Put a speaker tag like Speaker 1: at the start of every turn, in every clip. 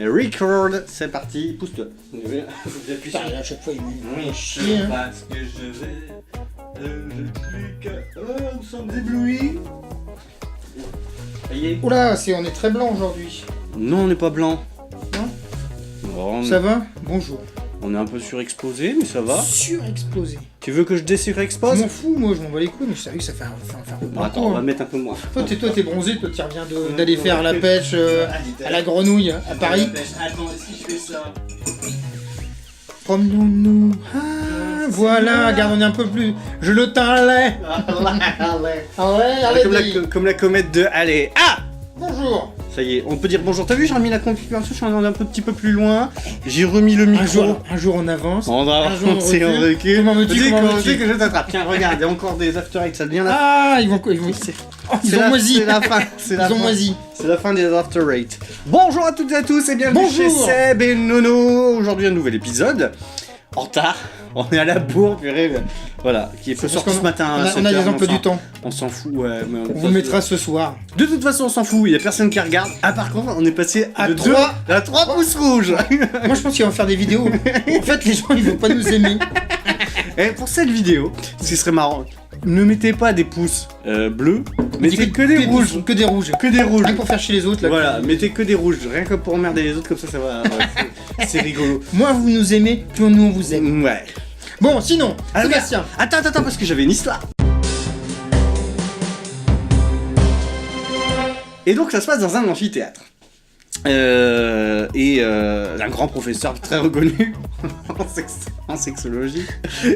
Speaker 1: Record, c'est parti, pousse-toi.
Speaker 2: Putain, à chaque fois il me chie.
Speaker 1: Parce que je vais le truc. Oh, nous sommes éblouis. Ça y est.
Speaker 2: Oula, on est très blanc aujourd'hui.
Speaker 1: Non, on n'est pas blanc.
Speaker 2: Non.
Speaker 1: Bon,
Speaker 2: Ça va? Bonjour.
Speaker 1: on est un peu surexposé, mais ça va.
Speaker 2: Surexplosé.
Speaker 1: Tu veux que je désurexpose?
Speaker 2: Je m'en fous, moi, je m'en bats les couilles, mais je savais que ça fait un peu
Speaker 1: Bon, attends, on va mettre un peu moins.
Speaker 2: Toi, t'es bronzé, toi, tu reviens d'aller faire la pêche à la grenouille à Paris.
Speaker 1: Attends, si je fais ça.
Speaker 2: Promenons-nous. Ah, voilà, regarde, on est un peu plus. Je le teins à lait. Ah ouais, allez.
Speaker 1: Comme la comète de Allez. Ah!
Speaker 2: Bonjour.
Speaker 1: Ça y est, on peut dire bonjour. T'as vu, j'ai remis la configuration, je suis un petit peu plus loin. J'ai remis le micro.
Speaker 2: Un jour on avance.
Speaker 1: On va
Speaker 2: un jour on
Speaker 1: avancer, on
Speaker 2: recule.
Speaker 1: recule.
Speaker 2: Comment veux-tu,
Speaker 1: Comment veux-tu que je t'attrape? Tiens, regarde, il y a encore des after eight, ça devient la...
Speaker 2: Ah, ils ont moisi.
Speaker 1: C'est la fin.
Speaker 2: Ils ont moisi.
Speaker 1: C'est la fin des after eight. Bonjour à toutes et à tous et bienvenue
Speaker 2: Bonjour.
Speaker 1: chez Seb et Nono. Aujourd'hui, un nouvel épisode. En retard. On est à la bourre, purée. Voilà, qui est peu sorti ce matin.
Speaker 2: On a des emplois du temps.
Speaker 1: On s'en fout, ouais. Mais
Speaker 2: On vous le mettra ce soir.
Speaker 1: De toute façon, on s'en fout, il y a personne qui regarde. Ah, par contre, on est passé
Speaker 2: À
Speaker 1: de
Speaker 2: 3
Speaker 1: 2 à 3 pouces rouges.
Speaker 2: Moi, je pense qu'ils vont faire des vidéos. En fait, les gens, ils vont pas nous aimer.
Speaker 1: Et pour cette vidéo, ce qui serait marrant, ne mettez pas des pouces bleus, mettez que des rouges.
Speaker 2: Que des rouges.
Speaker 1: Que des rouges.
Speaker 2: Rien pour faire chez les autres. Là,
Speaker 1: Voilà, mettez que des rouges, rien que pour emmerder les autres, comme ça va. Ouais, c'est rigolo.
Speaker 2: Moins vous nous aimez, plus nous on vous aime.
Speaker 1: Ouais.
Speaker 2: Bon, sinon,
Speaker 1: Ah,
Speaker 2: Sébastien.
Speaker 1: Attends, parce que j'avais une histoire. Et donc, ça se passe dans un amphithéâtre. Un grand professeur très reconnu en sexologie,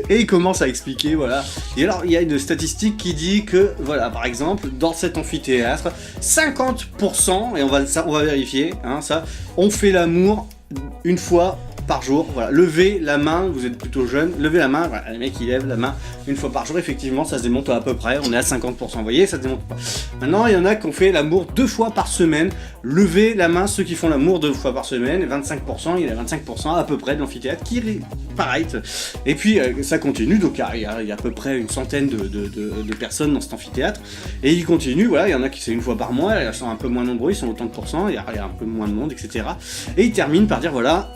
Speaker 1: et il commence à expliquer, voilà. Et alors, il y a une statistique qui dit que, voilà, par exemple, dans cet amphithéâtre, 50%, et on va vérifier, hein, ça, on fait l'amour une fois par jour. Voilà, levez la main, vous êtes plutôt jeune, levez la main, voilà, les mecs ils lèvent la main une fois par jour, effectivement ça se démonte à peu près, on est à 50%, vous voyez, ça se démonte pas. Maintenant il y en a qui ont fait l'amour 2 fois par semaine, levez la main ceux qui font l'amour 2 fois par semaine, et 25%, il y a 25% à peu près de l'amphithéâtre qui est pareil. Et puis ça continue, donc il y a à peu près une centaine de personnes dans cet amphithéâtre, et il continue, voilà, il y en a qui c'est une fois par mois, ils sont un peu moins nombreux, ils sont autant de pourcents, il y a un peu moins de monde, etc. Et il termine par dire voilà.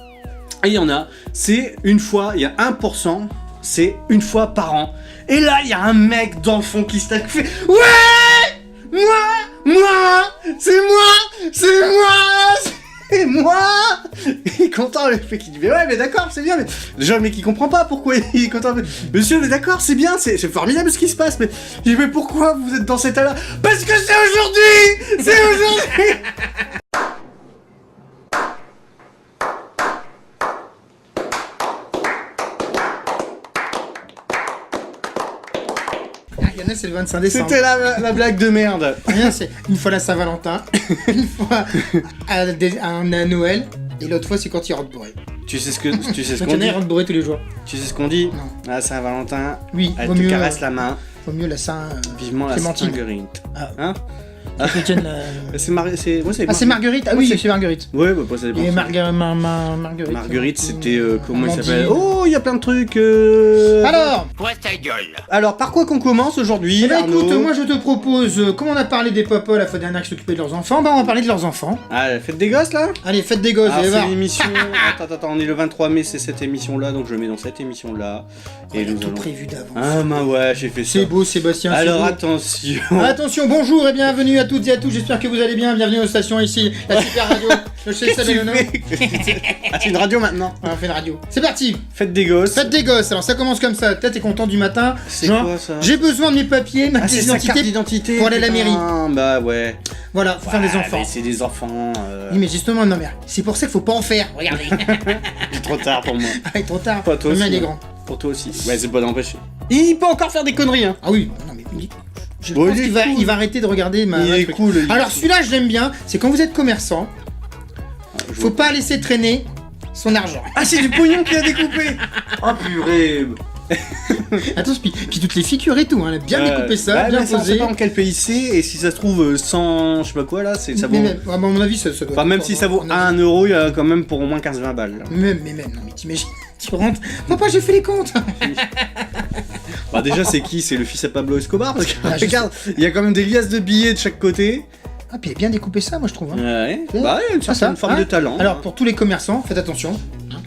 Speaker 1: Et il y en a, c'est une fois, il y a 1%, c'est une fois par an. Et là, il y a un mec dans le fond qui se fait ouais, c'est moi. Il est content, le mec qui dit mais ouais, mais d'accord, c'est bien. Mais... Déjà, le mec il comprend pas pourquoi il est content. Mais, monsieur, mais d'accord, c'est bien, c'est formidable ce qui se passe. Mais je dis mais pourquoi vous êtes dans cet état-là? Parce que c'est aujourd'hui.
Speaker 2: Il y en a, c'est le 25 décembre.
Speaker 1: C'était la blague de merde.
Speaker 2: Rien, c'est une fois la Saint-Valentin, une fois à Noël, et l'autre fois c'est quand il rentre bourré.
Speaker 1: Tu sais ce qu'on
Speaker 2: Donc il y en a, il rentre bourré tous les jours.
Speaker 1: Tu sais ce qu'on dit?
Speaker 2: Non.
Speaker 1: À Saint-Valentin,
Speaker 2: Oui,
Speaker 1: elle
Speaker 2: vaut
Speaker 1: te
Speaker 2: mieux,
Speaker 1: caresse la main.
Speaker 2: Vaut mieux la Saint...
Speaker 1: Vivement la
Speaker 2: Clémentine.
Speaker 1: Saint-Marguerite.
Speaker 2: Ah.
Speaker 1: Hein?
Speaker 2: Chrétienne,
Speaker 1: C'est
Speaker 2: c'est Marguerite. Ah oui, c'est Marguerite.
Speaker 1: Ouais, bah ça dépend.
Speaker 2: Et Marguerite.
Speaker 1: Marguerite, c'était comment il
Speaker 2: Amandine.
Speaker 1: s'appelle? Oh, il y a plein de trucs.
Speaker 2: Alors,
Speaker 1: Alors, par quoi qu'on commence aujourd'hui,
Speaker 2: eh ben,
Speaker 1: Arnaud?
Speaker 2: écoute, moi je te propose, comme on a parlé des papas la fois dernière qui s'occupaient de leurs enfants, bah on va parler de leurs enfants.
Speaker 1: Ah, la fête des gosses là?
Speaker 2: Allez, faites des gosses,
Speaker 1: Alors,
Speaker 2: allez
Speaker 1: c'est
Speaker 2: voir.
Speaker 1: l'émission. Attends, on est le 23 mai, c'est cette émission-là, donc je le mets dans cette émission-là.
Speaker 2: Et
Speaker 1: nous
Speaker 2: tout
Speaker 1: allons-
Speaker 2: prévu d'avance.
Speaker 1: Ah, bah ouais, j'ai fait ça.
Speaker 2: C'est beau, Sébastien. c'est
Speaker 1: Alors,
Speaker 2: beau.
Speaker 1: attention.
Speaker 2: Attention, bonjour et bienvenue à toutes et à tous, j'espère que vous allez bien, bienvenue aux stations ici, la super radio, le chef
Speaker 1: Qu'est-ce que tu
Speaker 2: Sabellono.
Speaker 1: fais? Ah, c'est une radio maintenant.
Speaker 2: On fait une radio. C'est parti.
Speaker 1: Fête des gosses.
Speaker 2: Faites des gosses, alors ça commence comme ça, toi t'es content du matin,
Speaker 1: C'est
Speaker 2: genre,
Speaker 1: quoi ça?
Speaker 2: j'ai besoin de mes papiers, ma
Speaker 1: Ah,
Speaker 2: pièce
Speaker 1: c'est sa carte
Speaker 2: d'identité,
Speaker 1: d'identité
Speaker 2: pour aller à la
Speaker 1: putain.
Speaker 2: mairie.
Speaker 1: Bah ouais.
Speaker 2: Voilà, faut faire des enfants.
Speaker 1: Mais c'est des enfants.
Speaker 2: Oui mais justement, non mais c'est pour ça qu'il faut pas en faire, regardez.
Speaker 1: C'est trop tard pour moi.
Speaker 2: Ah, il est trop tard,
Speaker 1: Pas toi
Speaker 2: le mien
Speaker 1: aussi,
Speaker 2: il est
Speaker 1: hein.
Speaker 2: grand.
Speaker 1: Pour toi aussi. Ouais, c'est pas d'empêcher. Il peut encore faire des conneries, hein.
Speaker 2: Ah oui, non mais je
Speaker 1: Bon,
Speaker 2: pense
Speaker 1: il est
Speaker 2: qu'il va,
Speaker 1: cool.
Speaker 2: il va arrêter de regarder ma
Speaker 1: Il est
Speaker 2: truc.
Speaker 1: cool. il est
Speaker 2: Alors
Speaker 1: cool.
Speaker 2: celui-là je l'aime bien, c'est quand vous êtes commerçant,
Speaker 1: Je
Speaker 2: faut
Speaker 1: vois.
Speaker 2: pas laisser traîner son argent.
Speaker 1: Ah, c'est du pognon qu'il a découpé. Oh purée.
Speaker 2: Attention, puis toutes les figures et tout, hein, elle a bien découpé ça,
Speaker 1: bah,
Speaker 2: bien
Speaker 1: mais ça, on sait
Speaker 2: posé.
Speaker 1: pas en quel pays c'est, et si ça se trouve sans je sais pas quoi là, ça vaut.
Speaker 2: Mais même, à mon avis, ça doit
Speaker 1: Enfin, même si ça vaut 1 euro, il y a quand même pour au moins 15-20 balles. Là.
Speaker 2: Mais même, non mais t'imagines, tu rentres. Papa, j'ai fait les comptes.
Speaker 1: Bah, déjà, c'est qui? C'est le fils à Pablo Escobar, parce que
Speaker 2: Ah, je
Speaker 1: regarde, il y a quand même des liasses de billets de chaque côté.
Speaker 2: Ah, puis il a bien découpé ça, moi, je trouve. Hein.
Speaker 1: Ouais, bah ouais, une certaine forme de talent.
Speaker 2: Alors, pour tous les commerçants, faites attention.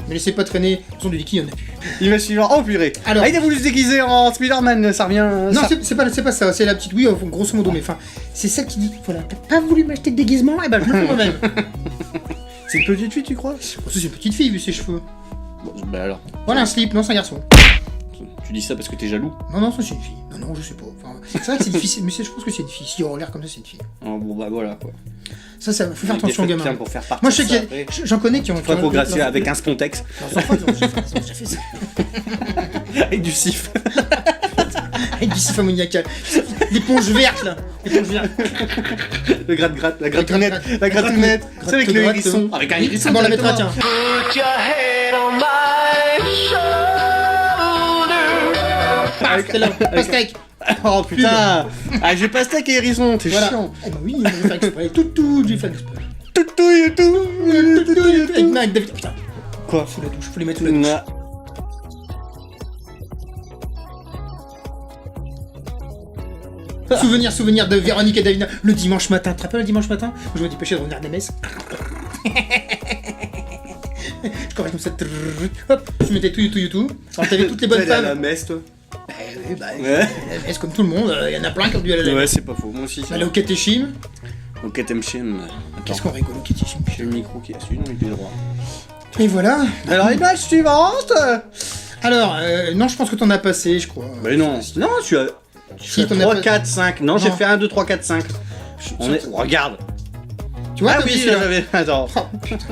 Speaker 2: Ne laissez pas traîner. De toute façon, du liquide, il y en a plus.
Speaker 1: Image suivante. Oh purée.
Speaker 2: Alors-
Speaker 1: Ah, il a voulu se déguiser en Spider-Man, ça revient.
Speaker 2: Non,
Speaker 1: ça-
Speaker 2: c'est pas ça. C'est la petite. Oui, grosso modo, mais enfin, c'est celle qui dit voilà, t'as pas voulu m'acheter de déguisement, et ben je le fais moi-même.
Speaker 1: C'est une petite fille, tu crois?
Speaker 2: Bon, ça, c'est une petite fille, vu ses cheveux.
Speaker 1: Bon, bah alors.
Speaker 2: Voilà un slip, non, c'est un garçon.
Speaker 1: Tu dis ça parce que t'es jaloux?
Speaker 2: Non, ça, c'est une fille. Non, je sais pas. Enfin, c'est vrai que c'est difficile, mais je pense que c'est une fille. Si on a l'air comme ça, c'est une fille.
Speaker 1: Oh, bon, bah voilà quoi.
Speaker 2: Ça faut faire attention aux gamins.
Speaker 1: Pour faire partie
Speaker 2: Moi, je sais
Speaker 1: de
Speaker 2: qu'il y
Speaker 1: ça,
Speaker 2: a-
Speaker 1: après.
Speaker 2: j'en connais qui ont.
Speaker 1: Faudrait progresser avec un spontex.
Speaker 2: Leurs enfants, ils ont déjà fait ça.
Speaker 1: Avec du sif.
Speaker 2: Avec du sif ammoniacal. L'éponge verte, là. L'éponge verte.
Speaker 1: Le gratte-gratte, la gratte-gratte. La gratte-gratte. C'est avec le
Speaker 2: Gratte-gratte.
Speaker 1: hérisson. Avec un hérisson.
Speaker 2: Ah, bon, on la mettra, tiens. C'est là, pastèque.
Speaker 1: Oh putain. Ah, j'ai pastèque et hérisson, t'es
Speaker 2: Voilà.
Speaker 1: chiant.
Speaker 2: Eh bah oui, j'ai fait exprès. Tout, j'ai fait exprès.
Speaker 1: Toutou et tout.
Speaker 2: Avec David. Putain,
Speaker 1: Quoi?
Speaker 2: sous la douche, faut les mettre sous la douche.
Speaker 1: Na-
Speaker 2: Souvenir de Véronique et Davina le dimanche matin. Tu te rappelles le dimanche matin où je me dépêchais de revenir de la messe? Je courais comme ça. Hop, je mettais tout. Alors t'avais toutes les bonnes
Speaker 1: T'es allé à la
Speaker 2: femmes.
Speaker 1: messe, toi?
Speaker 2: Oui,
Speaker 1: Ouais.
Speaker 2: la messe comme tout le monde, il y en a plein qui ont dû aller à la
Speaker 1: Ouais,
Speaker 2: messe.
Speaker 1: c'est pas faux. Moi aussi.
Speaker 2: Aller au catéchisme.
Speaker 1: Ok, t'aimes chien.
Speaker 2: Qu'est-ce qu'on rigole au catéchisme?
Speaker 1: J'ai le micro qui a su, non, il est droit.
Speaker 2: Et voilà.
Speaker 1: Alors, image suivante.
Speaker 2: Alors, non, je pense que t'en as passé, je crois.
Speaker 1: Mais non, non, je suis à
Speaker 2: Si, t'en as
Speaker 1: 3,
Speaker 2: pas-
Speaker 1: 4, 5. Non, j'ai
Speaker 2: Non.
Speaker 1: fait 1, 2, 3, 4, 5. On est... Regarde.
Speaker 2: Tu vois,
Speaker 1: Ah
Speaker 2: t'as
Speaker 1: oui,
Speaker 2: mis
Speaker 1: là,
Speaker 2: celui-là.
Speaker 1: j'avais... Attends.
Speaker 2: Oh, putain.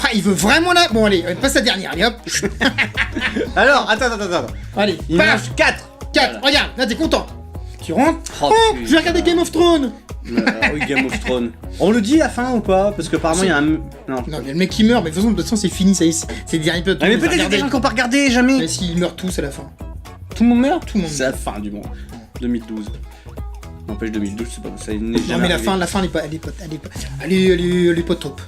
Speaker 2: Ah, il veut vraiment la. Bon, allez, passe la dernière, allez hop.
Speaker 1: Alors, attends.
Speaker 2: Allez,
Speaker 1: Il
Speaker 2: paf,
Speaker 1: mange 4.
Speaker 2: 4, regarde, là t'es content. Tu rentres.
Speaker 1: Oh,
Speaker 2: Oh,
Speaker 1: putain.
Speaker 2: je vais regarder Game of Thrones.
Speaker 1: Oui, Game of Thrones. On le dit à la fin ou pas? Parce qu'apparemment, il y a un... Non.
Speaker 2: Non, il y a le mec qui meurt, mais de toute façon, c'est fini, ça y est, c'est le dernier épisode.
Speaker 1: Ah, mais peut-être qu'il y a des gens qui n'ont pas regardé, jamais.
Speaker 2: Mais s'ils meurent tous à la fin.
Speaker 1: Tout le monde meurt?
Speaker 2: Tout le monde
Speaker 1: C'est la fin du monde. 2012. N'empêche, 2012, c'est pas... Ça n'est
Speaker 2: Non,
Speaker 1: jamais
Speaker 2: mais la
Speaker 1: arrivé.
Speaker 2: fin, elle est pas top.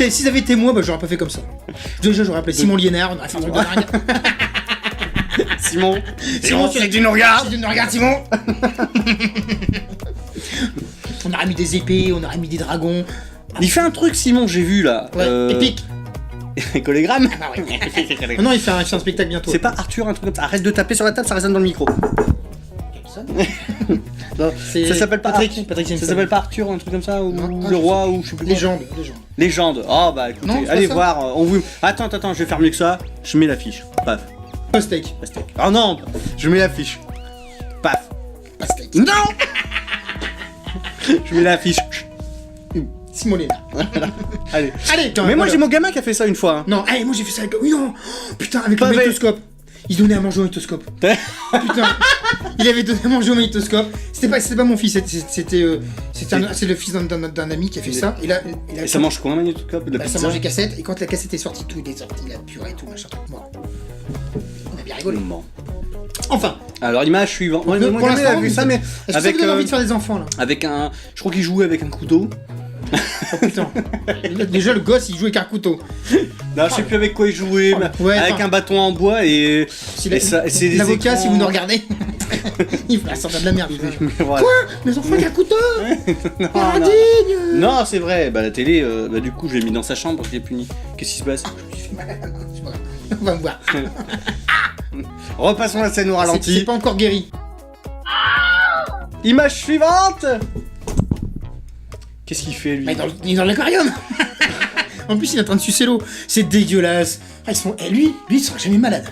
Speaker 2: S'ils avaient été moi, bah, j'aurais pas fait comme ça. Déjà, j'aurais appelé Simon Liénard, on aurait fait un truc de dingue.
Speaker 1: Simon,
Speaker 2: Simon,
Speaker 1: c'est que tu nous regardes.
Speaker 2: Si tu nous regardes, Simon. On aurait mis des épées, on aurait mis des dragons.
Speaker 1: Il fait un truc, Simon, j'ai vu là.
Speaker 2: Ouais, épique.
Speaker 1: Collégramme.
Speaker 2: Ah ouais. Oh non, il fait un spectacle bientôt.
Speaker 1: C'est pas Arthur, un truc comme ça. Arrête de taper sur la table, ça résonne dans le micro. Non,
Speaker 2: C'est
Speaker 1: ça s'appelle pas
Speaker 2: Patrick
Speaker 1: Arthur.
Speaker 2: Simpson.
Speaker 1: Ça s'appelle pas Arthur, un truc comme ça, ou
Speaker 2: Non,
Speaker 1: le roi, ou je sais plus quoi.
Speaker 2: Légende.
Speaker 1: Légende. Oh bah écoutez,
Speaker 2: Non, c'est
Speaker 1: allez
Speaker 2: pas ça.
Speaker 1: voir. On vous. Attends, je vais faire mieux que ça. Je mets l'affiche. Paf.
Speaker 2: Pastèque.
Speaker 1: Pastèque. Oh non, je mets l'affiche. Paf.
Speaker 2: Pastèque.
Speaker 1: Non. Je mets l'affiche.
Speaker 2: Simon Liénard.
Speaker 1: Allez.
Speaker 2: Allez,
Speaker 1: Mais moi j'ai mon gamin qui a fait ça une fois. hein.
Speaker 2: Non, allez, moi j'ai fait ça avec. Oui, non. Putain, avec
Speaker 1: Pas
Speaker 2: le
Speaker 1: avec-
Speaker 2: magnétoscope. Il donnait à manger au magnétoscope. Putain, il avait donné à manger au magnétoscope. C'était pas mon fils, c'est le fils d'un ami qui a fait ça. Et là,
Speaker 1: Et ça mange quoi un magnétoscope de la
Speaker 2: bah, ça
Speaker 1: pizza?
Speaker 2: mangeait cassette. Et quand la cassette est sortie, tout est sorti, la purée et tout, machin. Bon. On a bien rigolé.
Speaker 1: Bon.
Speaker 2: Enfin,
Speaker 1: Alors l'image suivante. Moi,
Speaker 2: pour
Speaker 1: mon gamin, il a
Speaker 2: l'instant,
Speaker 1: vu ça, mais
Speaker 2: est-ce que ça
Speaker 1: avec
Speaker 2: vous donne envie de faire des enfants là?
Speaker 1: avec un. Je crois qu'il jouait avec un couteau.
Speaker 2: Oh putain. Déjà, le gosse il joue avec un couteau.
Speaker 1: Non, je sais plus avec quoi il jouait, mais
Speaker 2: Ouais,
Speaker 1: avec
Speaker 2: enfin.
Speaker 1: un bâton en bois et.
Speaker 2: Si
Speaker 1: Et ça- et c'est des
Speaker 2: l'avocat,
Speaker 1: écrans-
Speaker 2: si vous nous regardez, il va sortir de la merde. Il fait,
Speaker 1: Voilà.
Speaker 2: quoi? Les enfants avec un couteau?
Speaker 1: Non,
Speaker 2: Pas
Speaker 1: non.
Speaker 2: indigne.
Speaker 1: Non, c'est vrai. Bah la télé, bah du coup, je l'ai mis dans sa chambre, je l'ai puni. Qu'est-ce qui se passe?
Speaker 2: C'est pas grave. On va me voir.
Speaker 1: Repassons la scène au
Speaker 2: C'est
Speaker 1: ralenti.
Speaker 2: pas encore guéri.
Speaker 1: Image suivante. Qu'est-ce qu'il fait lui?
Speaker 2: Bah, il est dans l'aquarium. En plus, il est en train de sucer l'eau. C'est dégueulasse. Ah, lui, il sera jamais malade.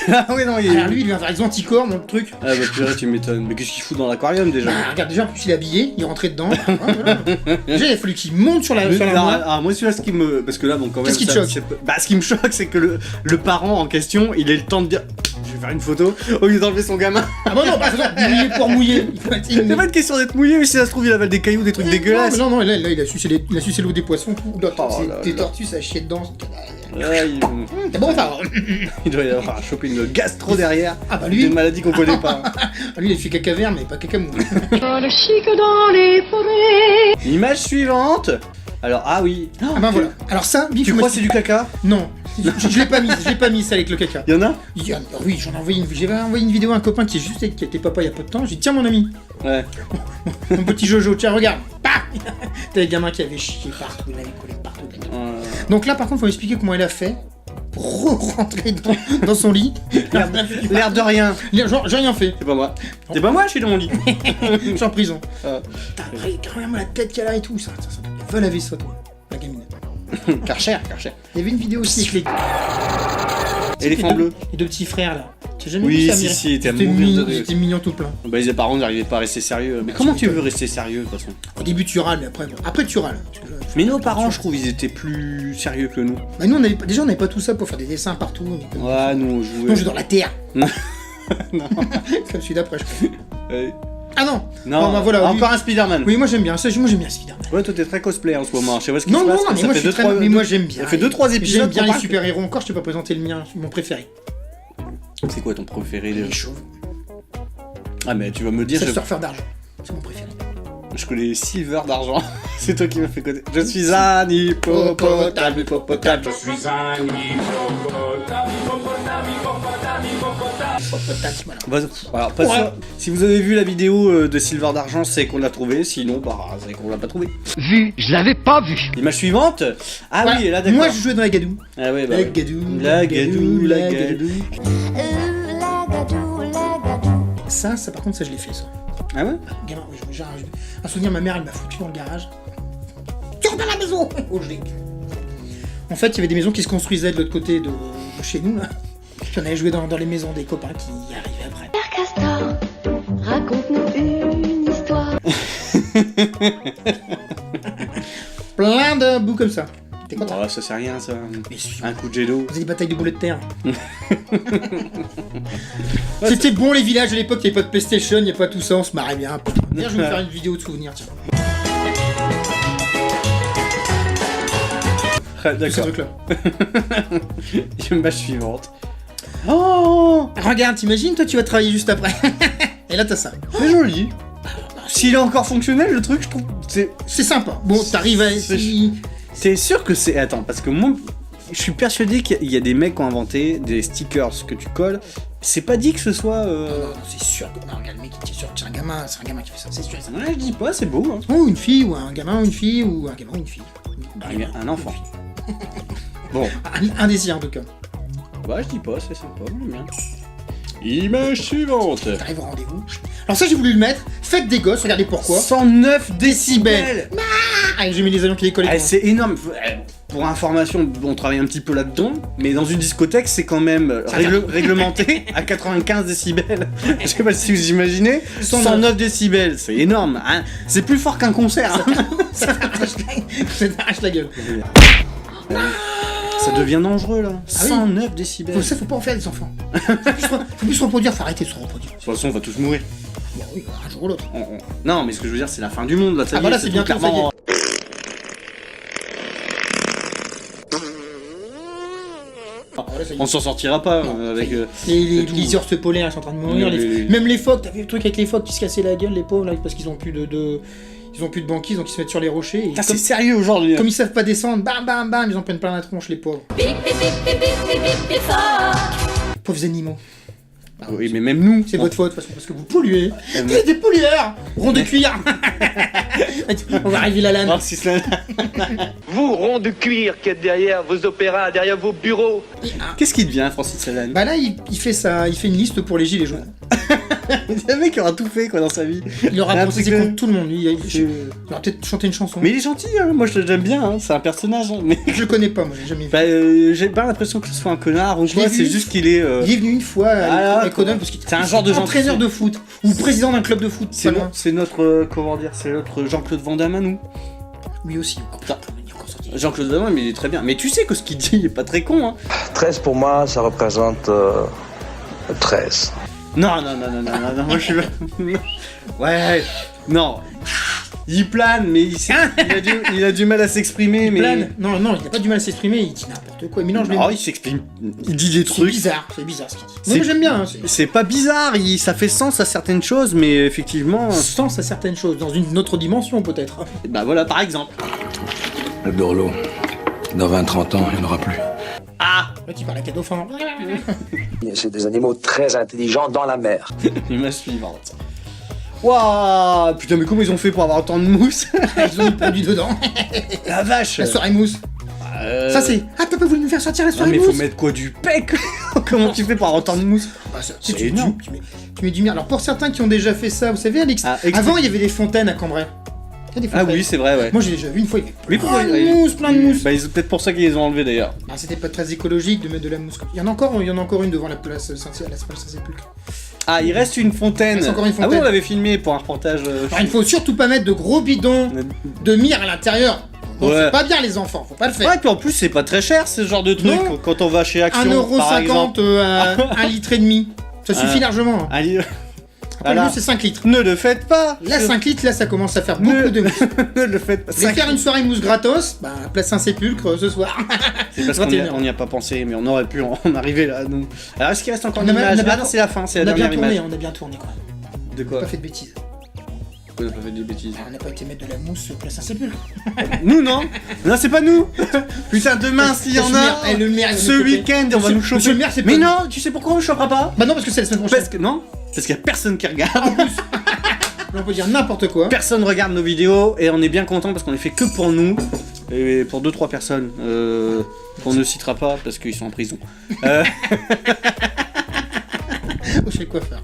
Speaker 1: Ah oui, non, il est.
Speaker 2: Alors lui, il vient faire des anticorps dans le truc.
Speaker 1: Ah bah purée, tu m'étonnes. Mais qu'est-ce qu'il fout dans l'aquarium déjà?
Speaker 2: Bah, regarde, déjà, en plus, il est habillé, il est rentré dedans. Ah, voilà. Déjà, il a fallu qu'il monte sur la
Speaker 1: Mais,
Speaker 2: moire.
Speaker 1: alors, moi celui-là, ce qui me... Parce que là, bon, quand même...
Speaker 2: Qu'est-ce qui te
Speaker 1: ça,
Speaker 2: choque?
Speaker 1: Bah, ce qui me choque, c'est que le parent en question, il ait le temps de dire... Je vais faire une photo, au lieu d'enlever son gamin.
Speaker 2: Ah bah non, pas mouillé pour mouiller. Il faut être
Speaker 1: C'est pas une question d'être mouillé, mais si ça se trouve, il avale des cailloux, des trucs dégueulasses.
Speaker 2: Non, là, il a sucé l'eau des poissons. Tout. Là,
Speaker 1: Oh
Speaker 2: c'est
Speaker 1: là
Speaker 2: des
Speaker 1: là.
Speaker 2: tortues, ça chier dedans.
Speaker 1: Ouais,
Speaker 2: C'est bon, ça.
Speaker 1: il doit y avoir chopé une gastro derrière.
Speaker 2: Ah bah
Speaker 1: Des
Speaker 2: lui,
Speaker 1: maladies qu'on connaît pas.
Speaker 2: lui, il fait caca vert, mais pas caca mou.
Speaker 3: Le chic dans les forêts.
Speaker 1: Image suivante. Alors, ah oui.
Speaker 2: Ah bah voilà. Alors ça, Big,
Speaker 1: Tu crois que c'est du caca?
Speaker 2: Non. Je l'ai pas mis ça avec le caca.
Speaker 1: Il y en a?
Speaker 2: Oui, j'avais envoyé une vidéo à un copain qui était papa il y a peu de temps. J'ai dit tiens mon ami,
Speaker 1: Ouais.
Speaker 2: mon petit Jojo, tiens regarde. Paf. T'as les gamins qui avaient chié partout, il avait collé partout. Donc là par contre faut m'expliquer comment elle a fait pour rentrer dans son lit.
Speaker 1: L'air de rien.
Speaker 2: Genre j'ai rien fait.
Speaker 1: C'est pas moi. C'est pas moi, je suis dans mon lit.
Speaker 2: Je suis en prison.
Speaker 1: Ah.
Speaker 2: Putain, regarde la tête qu'elle a et tout. Ça va laver ça toi, la gamine.
Speaker 1: Karcher.
Speaker 2: Il y avait une vidéo aussi avec les...
Speaker 1: Éléphant bleu.
Speaker 2: Les deux petits frères là. T'as jamais
Speaker 1: Oui,
Speaker 2: vu ça,
Speaker 1: si,
Speaker 2: Mireille?
Speaker 1: si, t'es à
Speaker 2: C'était
Speaker 1: mourir de rire.
Speaker 2: C'était mignon tout plein.
Speaker 1: Bah les parents n'arrivaient pas à rester sérieux. Mais comment tu veux rester sérieux de toute façon?
Speaker 2: Au début tu râles, mais après tu râles.
Speaker 1: Mais nos parents, je trouve, ils étaient plus sérieux que nous.
Speaker 2: Bah nous déjà on n'avait pas tout ça pour faire des dessins partout.
Speaker 1: Ouais, nous on jouait.
Speaker 2: Non, je dans la terre.
Speaker 1: Non.
Speaker 2: Comme celui d'après je crois.
Speaker 1: Ouais.
Speaker 2: Ah non.
Speaker 1: Non,
Speaker 2: bah, voilà,
Speaker 1: encore un Spider-Man.
Speaker 2: Oui moi j'aime bien ça, moi j'aime bien Spider-Man.
Speaker 1: Ouais, toi t'es très cosplay en ce moment. Je sais pas ce qui
Speaker 2: Non,
Speaker 1: se
Speaker 2: non,
Speaker 1: passe.
Speaker 2: non, mais
Speaker 1: ça
Speaker 2: moi
Speaker 1: fait
Speaker 2: je suis très... Mais moi j'aime bien.
Speaker 1: Ça fait 2-3 épisodes.
Speaker 2: J'aime bien
Speaker 1: qu'on
Speaker 2: les
Speaker 1: parle.
Speaker 2: super-héros encore, je t'ai pas présenté le mien, mon préféré.
Speaker 1: C'est quoi ton préféré
Speaker 2: Les
Speaker 1: déjà?
Speaker 2: chauves.
Speaker 1: Ah, mais tu vas me dire.
Speaker 2: C'est le surfeur d'argent. C'est mon préféré.
Speaker 1: Je connais Silver d'argent. C'est toi qui m'as fait connaître. Je suis un hippopotame, hippopotame.
Speaker 4: Je suis un hippopotame, hippopotame, hippopotame, hippopotame.
Speaker 2: Voilà.
Speaker 1: Alors, pas sûr. Si vous avez vu la vidéo de Silver d'argent, c'est qu'on l'a trouvé. Sinon, bah, c'est qu'on l'a pas trouvé.
Speaker 5: Vu, je l'avais pas vu.
Speaker 1: L'image suivante. Ah
Speaker 2: Ouais.
Speaker 1: oui, là d'accord.
Speaker 2: Moi je jouais dans la gadoue.
Speaker 1: Ah ouais, bah.
Speaker 2: La
Speaker 1: ouais.
Speaker 2: gadoue.
Speaker 1: La gadoue, la gadoue.
Speaker 2: Ça par contre ça je l'ai fait ça.
Speaker 1: Ah ouais?
Speaker 2: Gamin, oui, j'ai un souvenir, ma mère elle m'a foutu dans le garage. Tu rentres dans la maison. Oh, je l'ai. En fait, il y avait des maisons qui se construisaient de l'autre côté de chez nous là. Puis on allait jouer dans les maisons des copains qui y arrivaient après.
Speaker 3: Père Castor, raconte-nous une histoire.
Speaker 2: Plein de bouts comme ça. T'es content?
Speaker 1: Oh, ça c'est rien ça.
Speaker 2: Mais si,
Speaker 1: Un coup de jet d'eau.
Speaker 2: on faisait des batailles de boulets de terre. C'était bon les villages à l'époque, il n'y avait pas de PlayStation, il n'y a pas tout ça, on se marrait bien. D'ailleurs, je vais me faire une vidéo de souvenirs, tiens.
Speaker 1: Ah,
Speaker 2: Tous ces
Speaker 1: d'accord.
Speaker 2: trucs-là.
Speaker 1: Image suivante. Oh,
Speaker 2: Regarde, t'imagines, toi tu vas travailler juste après. Et là t'as ça.
Speaker 1: c'est joli. S'il est encore fonctionnel, le truc, je trouve.
Speaker 2: C'est sympa. Bon, t'arrives à...
Speaker 1: C'est sûr que c'est. Attends, parce que moi, je suis persuadé qu'il y a des mecs qui ont inventé des stickers que tu colles. C'est pas dit que ce soit.
Speaker 2: Non, c'est sûr que... Non, regarde, le mec, c'est sûr que c'est un gamin qui fait ça, c'est sûr.
Speaker 1: Ouais, je dis pas, c'est beau. Hein.
Speaker 2: Ou une fille, ou un gamin, ou une fille, ou un gamin, ou une fille.
Speaker 1: Un enfant. Bon.
Speaker 2: Un désir, en tout cas.
Speaker 1: Bah, je dis pas, c'est sympa, j'aime bien. Image suivante.
Speaker 2: T'arrives au rendez-vous. Alors ça, j'ai voulu le mettre. Faites des gosses, regardez pourquoi.
Speaker 1: 109 décibels.
Speaker 2: Ah, j'ai mis les avions qui décollent.
Speaker 1: Ah, c'est énorme. Pour information, on travaille un petit peu là-dedans, mais dans une discothèque, c'est quand même réglementé à 95 décibels. Je sais pas si vous imaginez. 109 décibels, c'est énorme. Hein. C'est plus fort qu'un concert. Hein.
Speaker 2: Ça t'arrache la gueule.
Speaker 1: Ça devient dangereux là.
Speaker 2: Ah oui.
Speaker 1: 109 décibels.
Speaker 2: Faut pas en faire des enfants. Faut plus se reproduire, faut arrêter de se reproduire.
Speaker 1: De toute façon, on va tous mourir.
Speaker 2: Bon, oui, un jour ou l'autre.
Speaker 1: Non, mais ce que je veux dire, c'est la fin du monde là. Ça
Speaker 2: Ah
Speaker 1: y est,
Speaker 2: bah là, c'est
Speaker 1: tout
Speaker 2: bientôt, ça y est.
Speaker 1: clairement. On s'en sortira pas avec.
Speaker 2: Les
Speaker 1: tout.
Speaker 2: lizards polaires sont en train de mourir. Même les phoques, t'as vu le truc avec les phoques qui se cassaient la gueule, les pauvres, là, parce qu'ils ont plus ils ont plus de banquise, donc ils se mettent sur les rochers. Et
Speaker 1: Ah, c'est sérieux aujourd'hui.
Speaker 2: comme ils savent pas descendre, bam bam bam, ils en prennent plein la tronche, les pauvres. Pauvres animaux.
Speaker 1: Oui, mais même nous.
Speaker 2: C'est votre faute, parce que vous polluez. Vous êtes des pollueurs. Rond de cuir. On va arriver la lame.
Speaker 1: Voir si cela-
Speaker 6: Vous, rond de cuir qui êtes derrière vos opéras, derrière vos bureaux.
Speaker 1: Qu'est-ce qui devient, Francis Lalanne?
Speaker 2: Bah là, il fait une liste pour les gilets jaunes.
Speaker 1: C'est un mec qui aura tout fait quoi dans sa vie.
Speaker 2: Il aura
Speaker 1: Ah,
Speaker 2: procédé
Speaker 1: parce que-
Speaker 2: contre tout le monde. Il
Speaker 1: C'est-
Speaker 2: aura peut-être chanté une chanson.
Speaker 1: Mais il est gentil, hein. Moi j'aime bien, hein. C'est un personnage. Hein. Mais
Speaker 2: Je le connais pas, moi, j'ai jamais vu.
Speaker 1: bah, j'ai pas l'impression que ce soit un connard ou
Speaker 2: Je
Speaker 1: quoi,
Speaker 2: l'ai
Speaker 1: c'est
Speaker 2: vu.
Speaker 1: juste qu'il est.
Speaker 2: Il est venu une fois
Speaker 1: Ah,
Speaker 2: à Econome parce qu'il
Speaker 1: c'est un genre de
Speaker 2: entraîneur
Speaker 1: gentil.
Speaker 2: de foot ou président d'un club de foot.
Speaker 1: C'est
Speaker 2: pas loin.
Speaker 1: c'est notre. Comment dire? C'est notre Jean-Claude Van Damme à nous.
Speaker 2: Lui aussi. Oh,
Speaker 1: Putain.
Speaker 2: il est encore sorti.
Speaker 1: Jean-Claude Van Damme, il est très bien. Mais tu sais que ce qu'il dit, il est pas très con, hein.
Speaker 6: 13 pour moi, ça représente 13.
Speaker 1: Non, moi je suis. Ouais, non. Il plane, mais il a du mal à s'exprimer, mais.
Speaker 2: Plane. Non, il a pas du mal à s'exprimer, il dit n'importe quoi. Il mélange les
Speaker 1: Oh,
Speaker 2: mots.
Speaker 1: il s'exprime. Il dit des
Speaker 2: C'est
Speaker 1: trucs.
Speaker 2: bizarre ce qu'il dit.
Speaker 1: C'est-
Speaker 2: Moi j'aime bien. Hein,
Speaker 1: C'est pas bizarre, ça fait sens à certaines choses, mais effectivement.
Speaker 2: sens à certaines choses, dans une autre dimension peut-être.
Speaker 1: Bah voilà, par exemple.
Speaker 7: Le Dorlo, dans 20-30 ans, il n'y en aura plus.
Speaker 1: Ah
Speaker 2: Là, tu parles à dauphin.
Speaker 5: C'est des animaux très intelligents dans la mer.
Speaker 1: Image suivante. Waouh, putain, mais comment ils ont fait pour avoir autant de mousse?
Speaker 2: Ils ont mis le produit dedans.
Speaker 1: La vache.
Speaker 2: La soirée mousse. Ça c'est. Ah, t'as pas voulu nous faire sortir la
Speaker 1: Non,
Speaker 2: soirée
Speaker 1: mais
Speaker 2: mousse?
Speaker 1: faut mettre quoi, du pec? Comment tu fais pour avoir autant de mousse?
Speaker 2: Bah, ça,
Speaker 1: C'est
Speaker 2: tu,
Speaker 1: énorme.
Speaker 2: tu mets du mien. Alors pour certains qui ont déjà fait ça, vous savez, Alex,
Speaker 1: Ah,
Speaker 2: avant il y avait des fontaines à Cambrai. Il y a des
Speaker 1: Ah
Speaker 2: fontaines.
Speaker 1: oui, c'est vrai, ouais.
Speaker 2: Moi j'ai déjà vu une fois, il y avait
Speaker 1: Oui,
Speaker 2: plein de mousse, plein de mousse.
Speaker 1: Bah, c'est peut-être pour ça qu'ils les ont enlevés d'ailleurs.
Speaker 2: Ah, c'était pas très écologique de mettre de la mousse. Il y en a encore une devant la place Saint-Sépulcre.
Speaker 1: Ah, il reste une fontaine.
Speaker 2: Il reste encore une
Speaker 1: Ah oui,
Speaker 2: fontaine.
Speaker 1: on l'avait filmé pour un reportage.
Speaker 2: Alors il faut surtout pas mettre de gros bidons de myrrhe à l'intérieur. Bon,
Speaker 1: Ouais.
Speaker 2: c'est pas bien les enfants, faut pas le faire.
Speaker 1: Ouais, puis en plus, c'est pas très cher ce genre de truc.
Speaker 2: Non.
Speaker 1: Quand on va chez Action,
Speaker 2: 1,50
Speaker 1: par exemple.
Speaker 2: à 1,5 litre. Ça suffit largement. Hein.
Speaker 1: Allez,
Speaker 2: Après,
Speaker 1: voilà.
Speaker 2: le mousse, c'est 5 litres.
Speaker 1: ne le faites pas.
Speaker 2: Là, 5 litres, là, ça commence à faire beaucoup de mousse.
Speaker 1: Ne le faites pas.
Speaker 2: Vous voulez faire une soirée mousse gratos, bah, place Saint-Sépulcre ce soir.
Speaker 1: C'est parce qu'on
Speaker 2: 21 heures.
Speaker 1: n'y a pas pensé, mais on aurait pu en arriver là, nous. Alors, est-ce qu'il reste encore
Speaker 2: On
Speaker 1: une
Speaker 2: a- on a
Speaker 1: image?
Speaker 2: bien
Speaker 1: Ah non, c'est la fin, c'est
Speaker 2: On
Speaker 1: la
Speaker 2: a bien
Speaker 1: dernière
Speaker 2: tourné,
Speaker 1: image.
Speaker 2: on a bien tourné quand même.
Speaker 1: De
Speaker 2: On
Speaker 1: quoi?
Speaker 2: a pas fait de bêtises.
Speaker 1: On a pas fait des bêtises.
Speaker 2: On n'a pas été mettre de la mousse place Saint-Sépulcre.
Speaker 1: Nous, non. Non, c'est pas nous. Putain, demain, s'il y en a,
Speaker 2: le maire, il va
Speaker 1: ce
Speaker 2: nous choper.
Speaker 1: week-end, on va
Speaker 2: Monsieur-
Speaker 1: nous choper.
Speaker 2: Monsieur le maire, c'est
Speaker 1: Mais
Speaker 2: pas-
Speaker 1: non, tu sais pourquoi on ne chopera pas?
Speaker 2: Bah non, parce que c'est la semaine prochaine.
Speaker 1: Parce que non, parce qu'il y a personne qui regarde.
Speaker 2: On peut dire n'importe quoi.
Speaker 1: Personne regarde nos vidéos et on est bien content parce qu'on les fait que pour nous et pour 2-3 personnes qu'on ne citera pas parce qu'ils sont en prison.
Speaker 2: Oh, chez le coiffeur.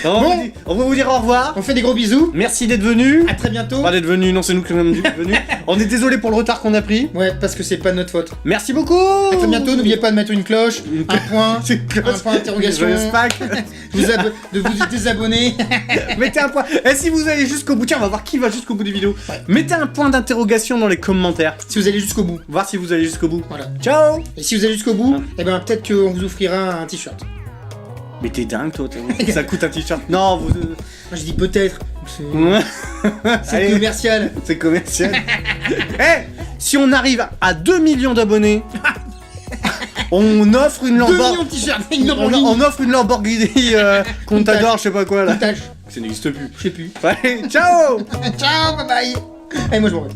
Speaker 1: Alors,
Speaker 2: Bon.
Speaker 1: on va vous dire au revoir.
Speaker 2: On fait des gros bisous.
Speaker 1: Merci d'être venus.
Speaker 2: À très bientôt.
Speaker 1: Pas d'être venus, non, c'est nous qui sommes venus. On est désolé pour le retard qu'on a pris.
Speaker 2: Ouais, parce que c'est pas de notre faute.
Speaker 1: Merci beaucoup.
Speaker 2: À très bientôt. N'oubliez pas de mettre une cloche, un point, un point d'interrogation,
Speaker 1: Joyeux Pâques.
Speaker 2: de vous désabonner.
Speaker 1: Mettez un point. Et si vous allez jusqu'au bout, tiens, on va voir qui va jusqu'au bout des vidéos.
Speaker 2: Ouais.
Speaker 1: Mettez un point d'interrogation dans les commentaires.
Speaker 2: Si vous allez jusqu'au bout.
Speaker 1: Voir si vous allez jusqu'au bout.
Speaker 2: Voilà.
Speaker 1: Ciao.
Speaker 2: Et si vous allez jusqu'au bout, eh ben peut-être qu'on vous offrira un t-shirt.
Speaker 1: Mais t'es dingue, toi. Ça coûte un t-shirt. Non, vous.
Speaker 2: Moi je dis peut-être. C'est
Speaker 1: Allez.
Speaker 2: commercial.
Speaker 1: C'est commercial. Eh, si on arrive à 2 millions d'abonnés, on offre une
Speaker 2: 2 millions
Speaker 1: Lamborghini.
Speaker 2: de t-shirts. Une
Speaker 1: On,
Speaker 2: Lamborghini.
Speaker 1: on offre une Lamborghini Contador, je sais pas quoi là.
Speaker 2: Montage.
Speaker 1: Ça n'existe plus.
Speaker 2: Je sais plus.
Speaker 1: Allez, ciao.
Speaker 2: Ciao, bye bye. Allez, moi je m'en vais.